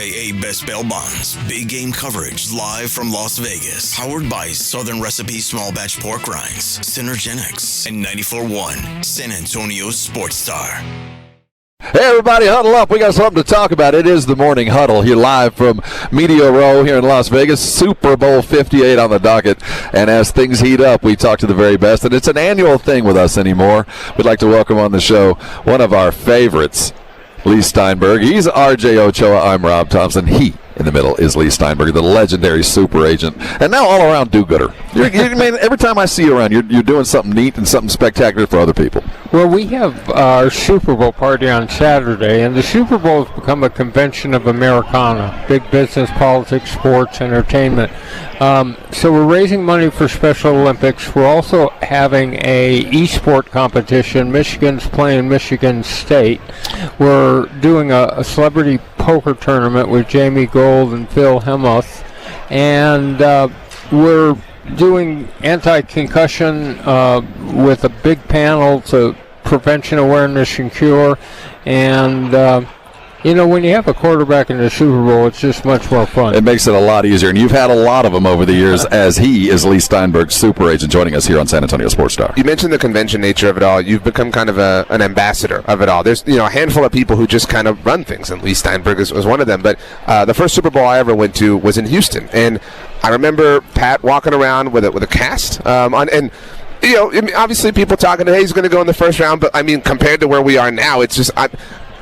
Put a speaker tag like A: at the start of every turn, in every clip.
A: aka Best Bail Bonds. Big game coverage live from Las Vegas. Powered by Southern Recipe Small Batch Pork Rinds, Synergenics, and 94.1 San Antonio's Sports Star.
B: Hey everybody, huddle up. We got something to talk about. It is the Morning Huddle here live from Media Row here in Las Vegas. Super Bowl 58 on the docket. And as things heat up, we talk to the very best. And it's an annual thing with us anymore. We'd like to welcome on the show one of our favorites, Leigh Steinberg. He's RJ Ochoa. I'm Rob Thompson. He, in the middle, is Leigh Steinberg, the legendary super agent, and now all-around do-gooder. Every time I see you around, you're doing something neat and something spectacular for other people.
C: Well, we have our Super Bowl party on Saturday, and the Super Bowl has become a convention of Americana, big business, politics, sports, entertainment. So we're raising money for Special Olympics. We're also having a e-sport competition. Michigan's playing Michigan State. We're doing a celebrity poker tournament with Jamie Gold and Phil Hellmuth, and we're doing anti-concussion with a big panel to prevention, awareness, and cure. And when you have a quarterback in the Super Bowl, it's just much more fun.
B: It makes it a lot easier, and you've had a lot of them over the years, as he is Leigh Steinberg, super agent, joining us here on San Antonio Sports Star.
D: You mentioned the convention nature of it all. You've become kind of an ambassador of it all. There's a handful of people who just kind of run things, and Leigh Steinberg was one of them. But the first Super Bowl I ever went to was in Houston, and I remember Pat walking around with a cast obviously people talking, hey, he's going to go in the first round, but I mean, compared to where we are now, it's just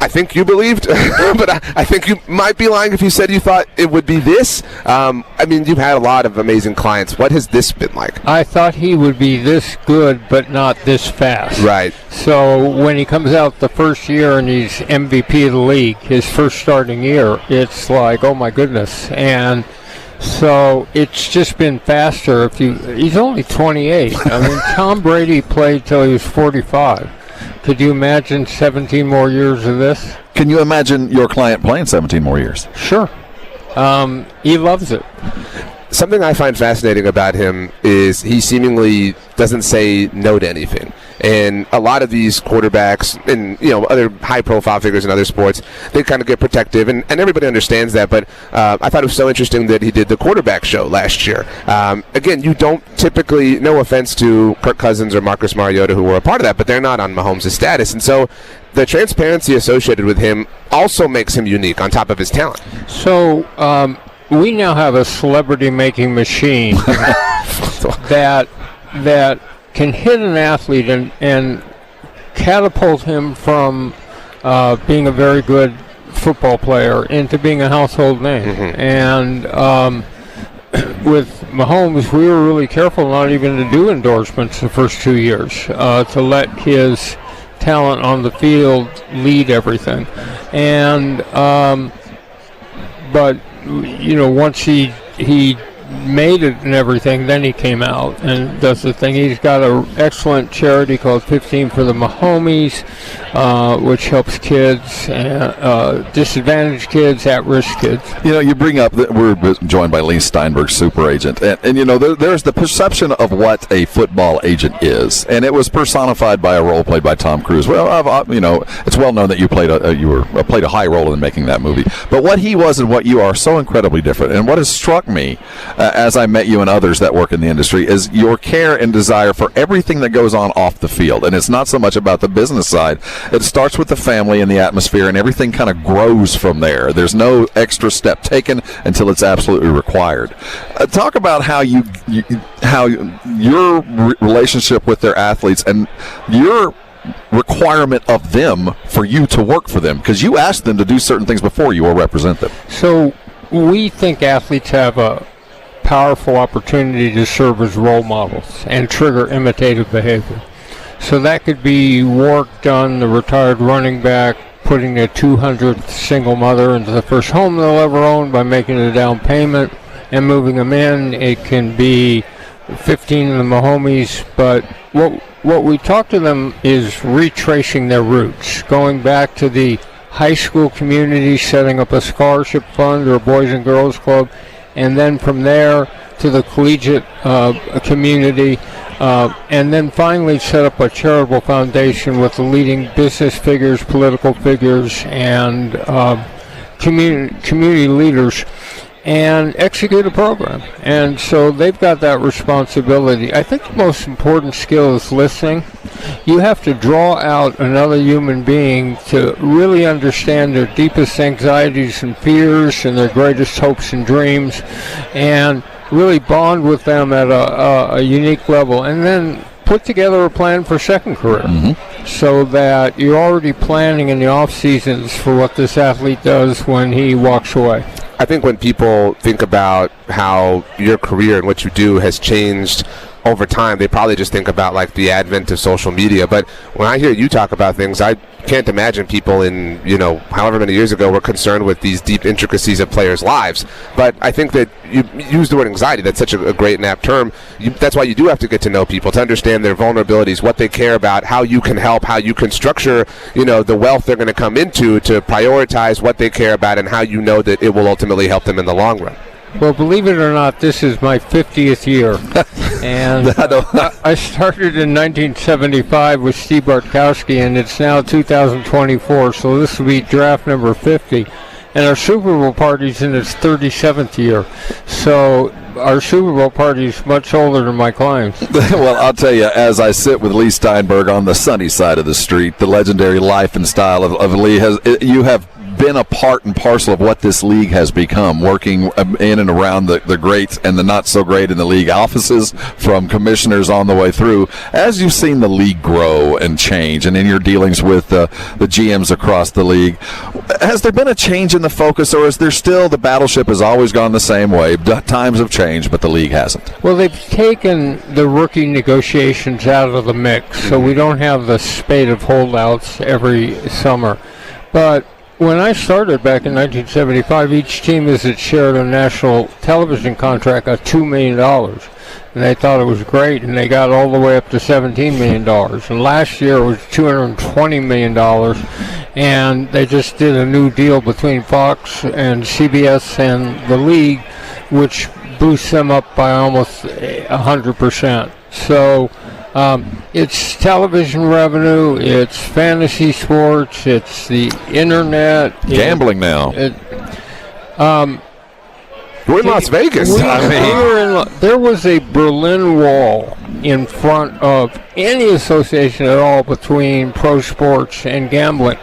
D: I think you believed, but I think you might be lying if you said you thought it would be this. You've had a lot of amazing clients. What has this been like?
C: I thought he would be this good, but not this fast.
D: Right.
C: So when he comes out the first year and he's MVP of the league, his first starting year, it's like, oh my goodness. And so it's just been faster. He's only 28. I mean, Tom Brady played till he was 45. Could you imagine 17 more years of this?
B: Can you imagine your client playing 17 more years?
C: Sure. He loves it.
D: Something I find fascinating about him is he seemingly doesn't say no to anything. And a lot of these quarterbacks and other high-profile figures in other sports, they kind of get protective, and everybody understands that. But I thought it was so interesting that he did the quarterback show last year. Again, you don't typically, no offense to Kirk Cousins or Marcus Mariota, who were a part of that, but they're not on Mahomes' status. And so the transparency associated with him also makes him unique on top of his talent.
C: So we now have a celebrity-making machine that can hit an athlete and catapult him from being a very good football player into being a household name. Mm-hmm. And with Mahomes, we were really careful not even to do endorsements the first 2 years, to let his talent on the field lead everything. And but once he made it and everything, then he came out and does the thing. He's got an excellent charity called 15 for the Mahomies, which helps kids, disadvantaged kids, at-risk kids.
B: You bring up that we're joined by Leigh Steinberg, super agent, and there's the perception of what a football agent is, and it was personified by a role played by Tom Cruise. Well, it's well known that you played a high role in making that movie, but what he was and what you are so incredibly different. And what has struck me as I met you and others that work in the industry is your care and desire for everything that goes on off the field. And it's not so much about the business side. It starts with the family and the atmosphere, and everything kind of grows from there. There's no extra step taken until it's absolutely required. Talk about how your relationship with their athletes and your requirement of them for you to work for them, because you ask them to do certain things before you will represent them.
C: So we think athletes have a powerful opportunity to serve as role models and trigger imitative behavior. So that could be work done, the retired running back putting their 200th single mother into the first home they'll ever own by making a down payment and moving them in. It can be 15 of the Mahomies, but what we talk to them is retracing their roots, going back to the high school community, setting up a scholarship fund or a Boys and Girls Club, and then from there to the collegiate community, and then finally set up a charitable foundation with the leading business figures, political figures, and community leaders and execute a program. And so they've got that responsibility. I think the most important skill is listening. You have to draw out another human being to really understand their deepest anxieties and fears and their greatest hopes and dreams, and really bond with them at a unique level, and then put together a plan for second career, so that you're already planning in the off seasons for what this athlete does when he walks away.
D: I think when people think about how your career and what you do has changed over time, they probably just think about like the advent of social media. But when I hear you talk about things, I can't imagine people in, however many years ago were concerned with these deep intricacies of players' lives. But I think that you use the word anxiety. That's such a great and apt term. That's why you do have to get to know people, to understand their vulnerabilities, what they care about, how you can help, how you can structure, the wealth they're going to come into, to prioritize what they care about and how you know that it will ultimately help them in the long run.
C: Well, believe it or not, this is my 50th year. And I started in 1975 with Steve Bartkowski, and it's now 2024, so this will be draft number 50. And our Super Bowl party's in its 37th year. So our Super Bowl party is much older than my clients.
B: Well, I'll tell you, as I sit with Leigh Steinberg on the sunny side of the street, the legendary life and style of Leigh, you have been a part and parcel of what this league has become, working in and around the greats and the not so great in the league offices, from commissioners on the way through. As you've seen the league grow and change, and in your dealings with the GMs across the league, has there been a change in the focus, or is there still, the battleship has always gone the same way? Times have changed, but the league hasn't.
C: Well, they've taken the rookie negotiations out of the mix, so we don't have the spate of holdouts every summer. But when I started back in 1975, each team is shared a national television contract of $2 million. And they thought it was great, and they got all the way up to $17 million. And last year it was $220 million. And they just did a new deal between Fox and CBS and the league, which boosts them up by almost 100%. So it's television revenue, it's fantasy sports, it's the internet.
B: Gambling now.
D: We're in Las Vegas.
C: There was a Berlin Wall in front of any association at all between pro sports and gambling.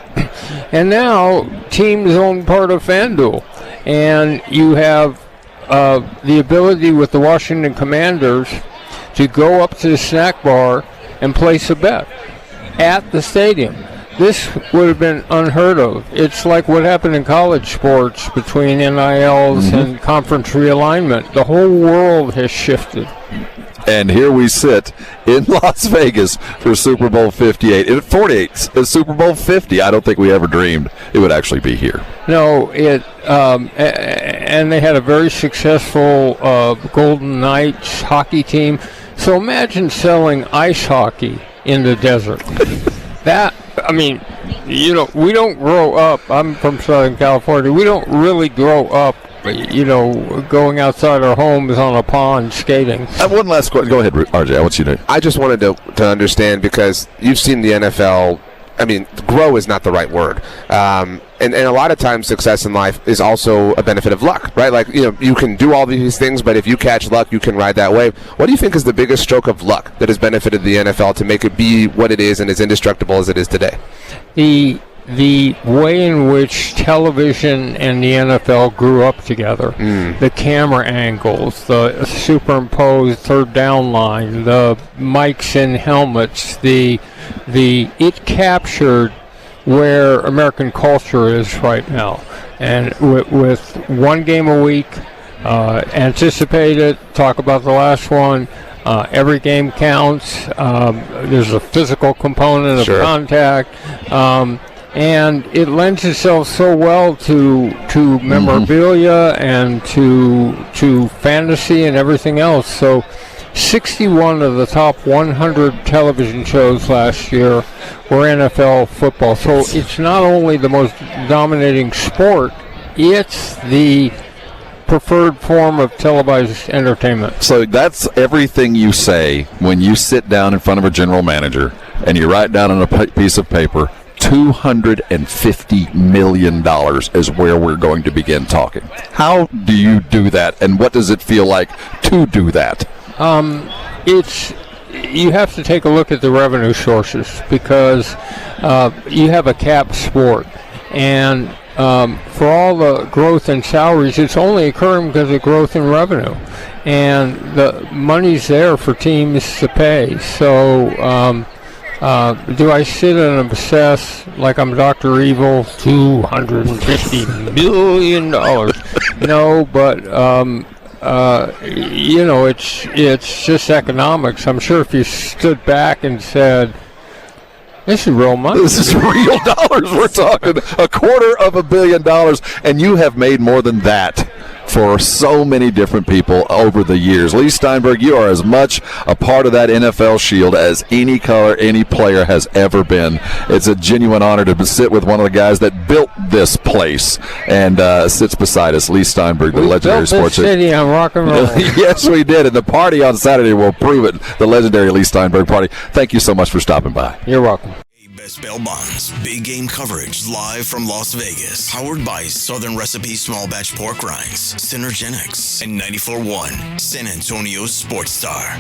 C: And now teams own part of FanDuel. And you have the ability with the Washington Commanders to go up to the snack bar and place a bet at the stadium. This would have been unheard of. It's like what happened in college sports between NILs and conference realignment. The whole world has shifted.
B: And here we sit in Las Vegas for Super Bowl 58. 48, Super Bowl 50. I don't think we ever dreamed it would actually be here.
C: No, and they had a very successful Golden Knights hockey team. So imagine selling ice hockey in the desert. We don't grow up. I'm from Southern California. We don't really grow up, going outside our homes on a pond skating.
B: One last question. Go ahead, RJ. I want you to.
D: I just wanted to understand, because you've seen the NFL. Grow is not the right word. And a lot of times success in life is also a benefit of luck, right? Like, you can do all these things, but if you catch luck, you can ride that wave. What do you think is the biggest stroke of luck that has benefited the NFL to make it be what it is and as indestructible as it is today?
C: The way in which television and the NFL grew up together, the camera angles, the superimposed third down line, the mics in helmets, it captured where American culture is right now. And with one game a week, anticipate it, talk about the last one, every game counts, there's a physical component of contact, and it lends itself so well to memorabilia and to fantasy and everything else. So 61 of the top 100 television shows last year were NFL football. So it's not only the most dominating sport, it's the preferred form of televised entertainment.
B: So that's everything you say when you sit down in front of a general manager and you write down on a piece of paper $250 million is where we're going to begin talking. How do you do that, and what does it feel like to do that?
C: You have to take a look at the revenue sources, because you have a cap sport, and for all the growth in salaries, it's only occurring because of growth in revenue, and the money's there for teams to pay. So do I sit and obsess like I'm Dr. Evil? $250 million. No, but it's just economics. I'm sure if you stood back and said, this is real money.
B: This is real dollars. We're talking $250 million, and you have made more than that for so many different people over the years. Leigh Steinberg, you are as much a part of that NFL Shield as any player has ever been. It's a genuine honor to sit with one of the guys that built this place and sits beside us, Leigh Steinberg, the legendary sports
C: city on rock and roll.
B: Yes, we did, and the party on Saturday will prove it. The legendary Leigh Steinberg party. Thank you so much for stopping by.
C: You're welcome.
A: Best Bail Bonds, big game coverage live from Las Vegas. Powered by Southern Recipe Small Batch Pork Rinds, Synergenics, and 94.1 San Antonio Sports Star.